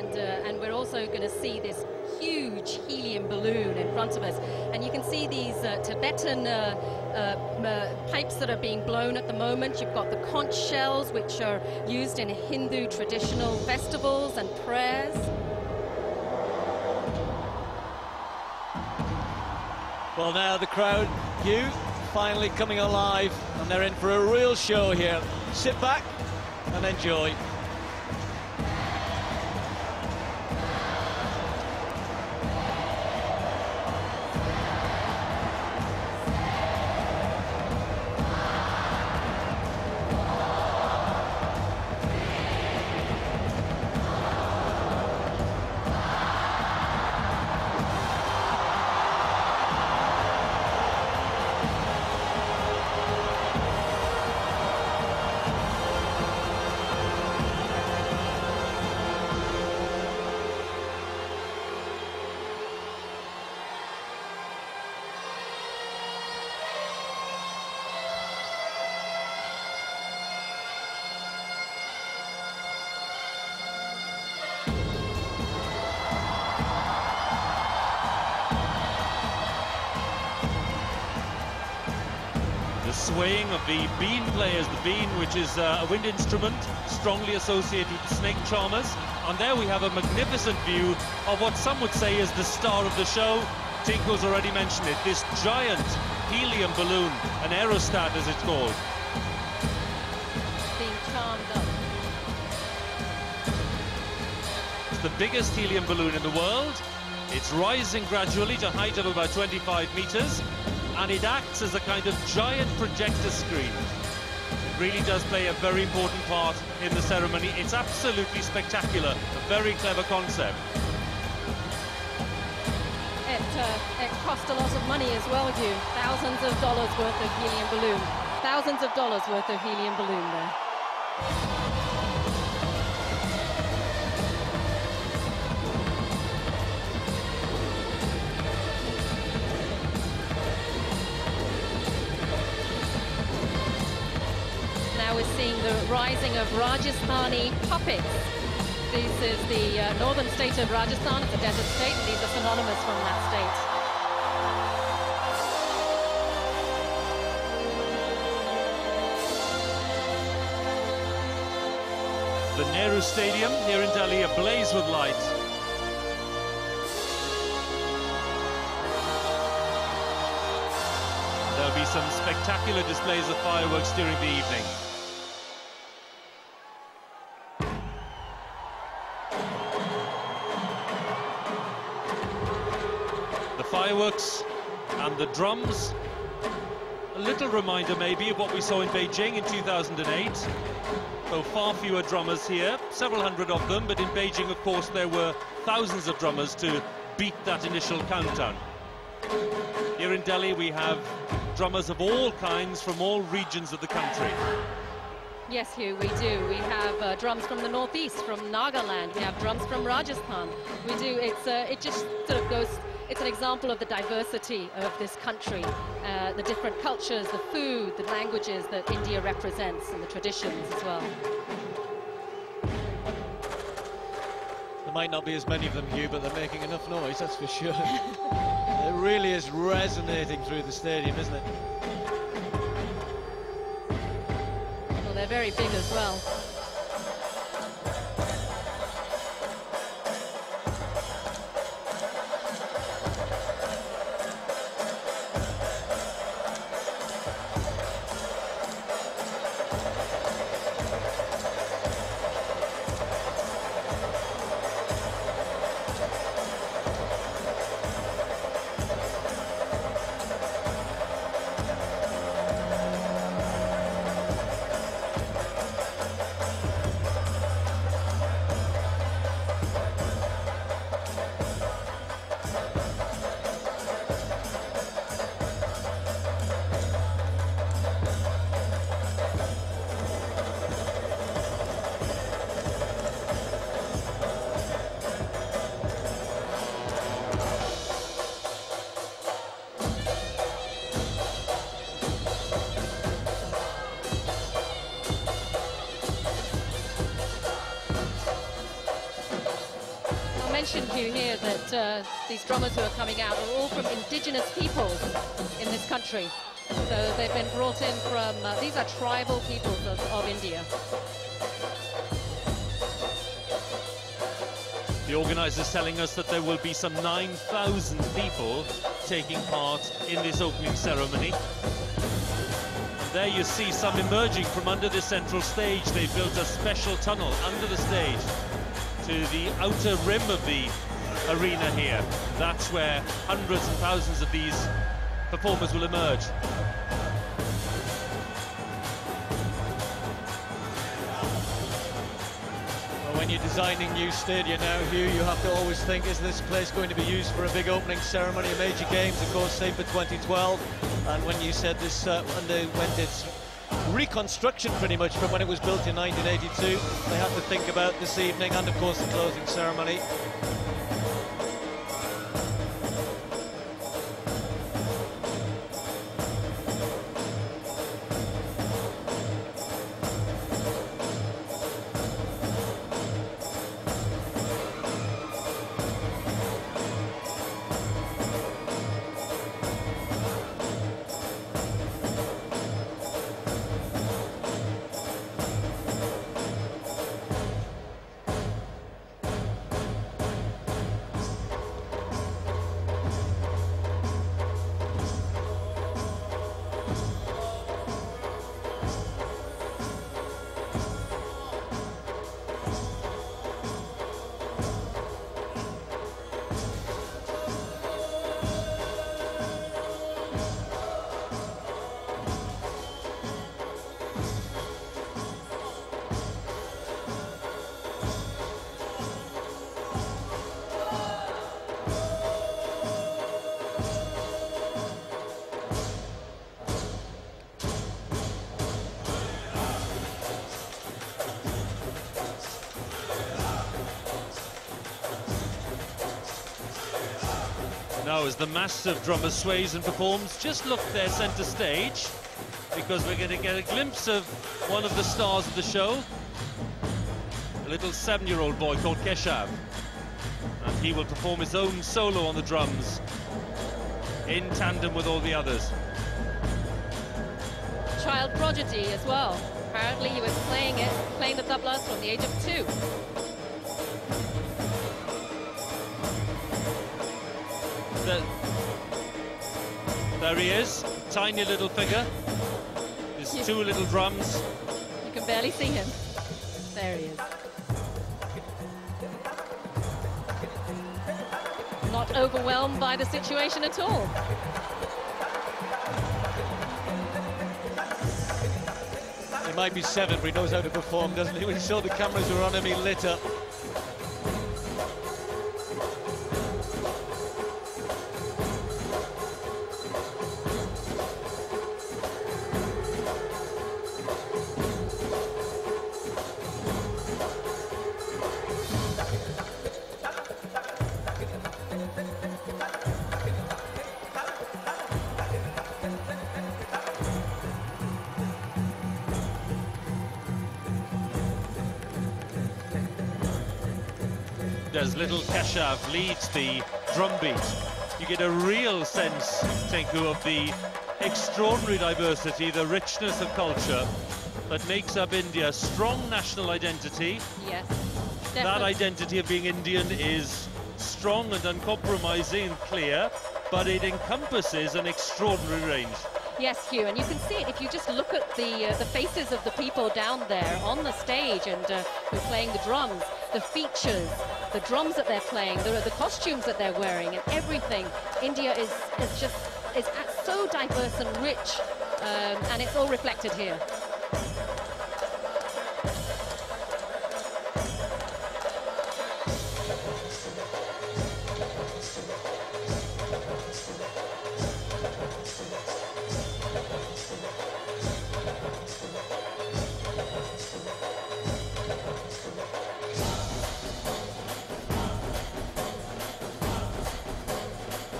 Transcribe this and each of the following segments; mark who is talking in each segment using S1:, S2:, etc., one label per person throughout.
S1: and we're also going to see this huge helium balloon in front of us, and you can see these Tibetan pipes that are being blown at the moment. You've got the conch shells, which are used in Hindu traditional festivals and prayers.
S2: Well, now the crowd, Hugh, finally coming alive, and they're in for a real show here. Sit back and enjoy.
S3: Swaying of the bean players, the bean, which is a wind instrument strongly associated with the snake charmers. And there we have a magnificent view of what some would say is the star of the show. Tinko's already mentioned it, this giant helium balloon, an aerostat as it's called.
S1: Being charmed up.
S3: It's the biggest helium balloon in the world. It's rising gradually to a height of about 25 meters. And it acts as a kind of giant projector screen. It really does play a very important part in the ceremony. It's absolutely spectacular, a very clever concept.
S1: It cost a lot of money as well, Hugh. Thousands of dollars worth of helium balloon. Thousands of dollars worth of helium balloon there. We're seeing the rising of Rajasthani puppets. This is the northern state of Rajasthan. It's a desert state, and these are synonymous from that
S3: state. The Nehru Stadium here in Delhi ablaze with light. There'll be some spectacular displays of fireworks during the evening. The fireworks and the drums, a little reminder maybe of what we saw in Beijing in 2008. Though far fewer drummers here, several hundred of them, but in Beijing, of course, there were thousands of drummers to beat that initial countdown. Here in Delhi, we have drummers of all kinds from all regions of the country.
S1: Yes, Hugh, we do. We have drums from the northeast, from Nagaland. We have drums from Rajasthan. We do. It just sort of goes. It's an example of the diversity of this country, the different cultures, the food, the languages that India represents, and the traditions as well.
S2: There might not be as many of them, Hugh, but they're making enough noise, that's for sure. It really is resonating through the stadium, isn't it?
S1: Well, they're very big as well. mention, Hugh, here that these drummers who are coming out are all from indigenous peoples in this country. So they've been brought in from, these are tribal peoples of India.
S3: The organisers telling us that there will be some 9,000 people taking part in this opening ceremony. There you see some emerging from under the central stage. They've built a special tunnel under the stage to the outer rim of the arena here. That's where hundreds and thousands of these performers will emerge.
S2: When you're designing new stadia now, Hugh, you have to always think, is this place going to be used for a big opening ceremony, a major games, of course, same for 2012. And when you said this underwent its reconstruction pretty much from when it was built in 1982, they had to think about this evening and, of course, the closing ceremony.
S3: Now, as the massive drummer sways and performs, just look there centre stage, because we're going to get a glimpse of one of the stars of the show, a little 7-year-old boy called Keshav, and he will perform his own solo on the drums in tandem with all the others.
S1: Child prodigy as well. Apparently he was playing the tablas from the age of 2.
S3: There he is, tiny little figure. His 2 little drums.
S1: You can barely see him. There he is. Not overwhelmed by the situation at all.
S2: He might be 7, but he knows how to perform, doesn't he? When he saw the cameras were on him, he lit up.
S3: As little Keshav leads the drum beat, you get a real sense, Tinku, of the extraordinary diversity, the richness of culture that makes up India's strong national identity.
S1: Yes, definitely.
S3: That identity of being Indian is strong and uncompromising and clear, but it encompasses an extraordinary range.
S1: Yes, Hugh, and you can see it if you just look at the faces of the people down there on the stage and who are playing the drums, the features, the drums that they're playing, the costumes that they're wearing, and everything. India is so diverse and rich, and it's all reflected here.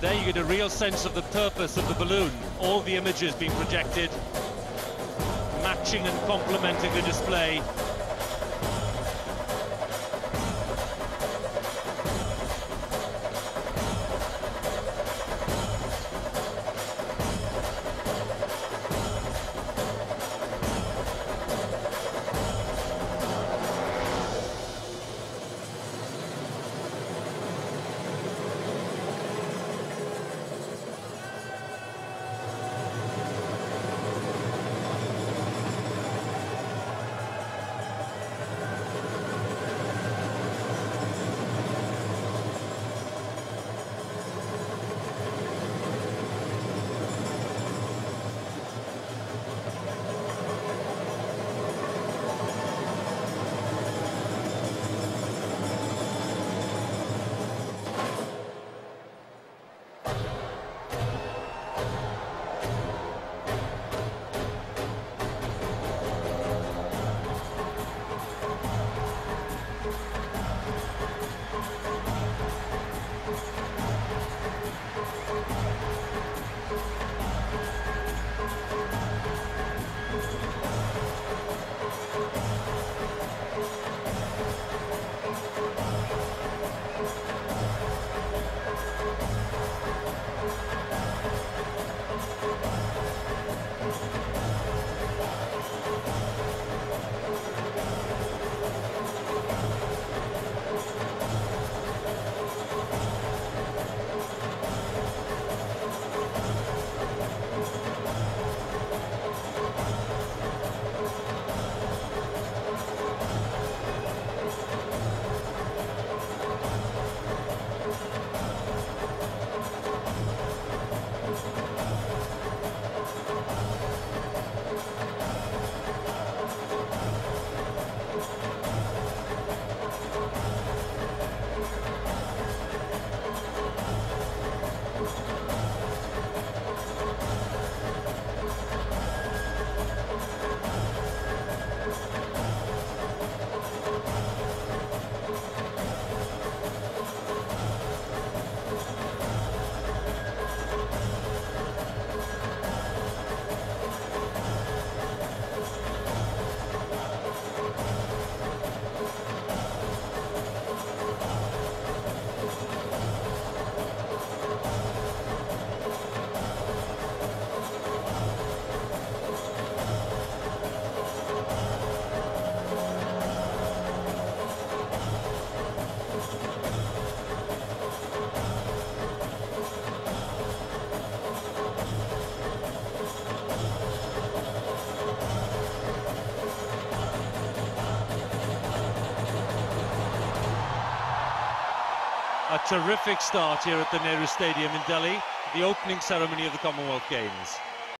S3: There you get a real sense of the purpose of the balloon. All the images being projected, matching and complementing the display. A terrific start here at the Nehru Stadium in Delhi, the opening ceremony of the Commonwealth Games.